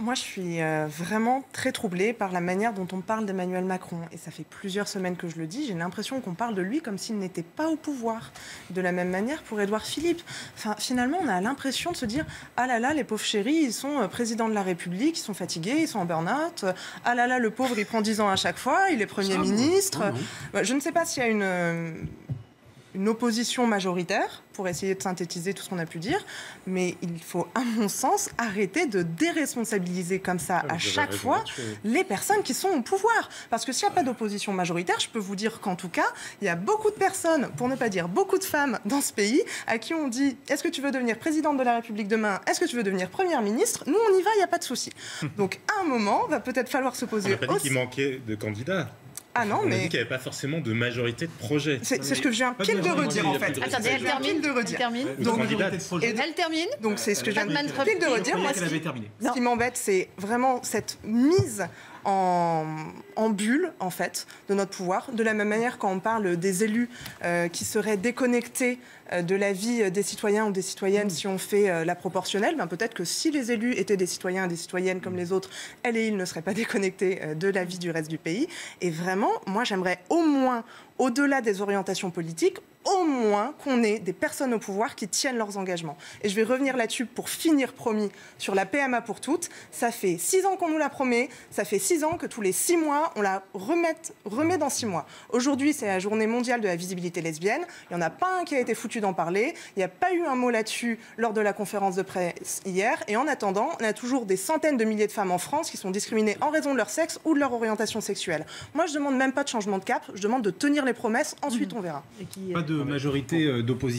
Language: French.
Moi, je suis vraiment très troublée par la manière dont on parle d'Emmanuel Macron. Et ça fait plusieurs semaines que je le dis. J'ai l'impression qu'on parle de lui comme s'il n'était pas au pouvoir. De la même manière pour Édouard Philippe. Enfin, finalement, on a l'impression de se dire « Ah là là, les pauvres chéris, ils sont présidents de la République, ils sont fatigués, ils sont en burn-out. Ah là là, le pauvre, il prend 10 ans à chaque fois, il est Premier ministre. » Je ne sais pas s'il y a une opposition majoritaire, pour essayer de synthétiser tout ce qu'on a pu dire, mais il faut, à mon sens, arrêter de déresponsabiliser comme ça à chaque fois les personnes qui sont au pouvoir. Parce que s'il n'y a pas d'opposition majoritaire, je peux vous dire qu'en tout cas, il y a beaucoup de personnes, pour ne pas dire beaucoup de femmes dans ce pays, à qui on dit « Est-ce que tu veux devenir présidente de la République demain? Est-ce que tu veux devenir première ministre ?» Nous, on y va, il n'y a pas de souci. Donc, à un moment, va peut-être falloir se poser... On n'a pas dit qu'il manquait de candidats. Ah non, on a dit qu'il n'y avait pas forcément de majorité de projet. C'est ce que je viens pile de redire, en fait. Attendez, elle termine. Elle termine. Donc c'est ce que je viens pile de redire. Moi, ce qui m'embête, c'est vraiment cette mise en bulle, en fait, de notre pouvoir. De la même manière, quand on parle des élus qui seraient déconnectés de la vie des citoyens ou des citoyennes si on fait la proportionnelle, ben peut-être que si les élus étaient des citoyens et des citoyennes comme les autres, elles et ils ne seraient pas déconnectés de la vie du reste du pays. Et vraiment, moi, j'aimerais au moins, au-delà des orientations politiques, au moins qu'on ait des personnes au pouvoir qui tiennent leurs engagements. Et je vais revenir là-dessus pour finir, promis, sur la PMA pour toutes. Ça fait 6 ans qu'on nous la promet, ça fait 6 ans que tous les 6 mois, on la remet dans 6 mois. Aujourd'hui, c'est la journée mondiale de la visibilité lesbienne. Il n'y en a pas un qui a été foutu d'en parler. Il n'y a pas eu un mot là-dessus lors de la conférence de presse hier. Et en attendant, on a toujours des centaines de milliers de femmes en France qui sont discriminées en raison de leur sexe ou de leur orientation sexuelle. Moi, je ne demande même pas de changement de cap, je demande de tenir les promesses, ensuite on verra. Pas de majorité d'opposition.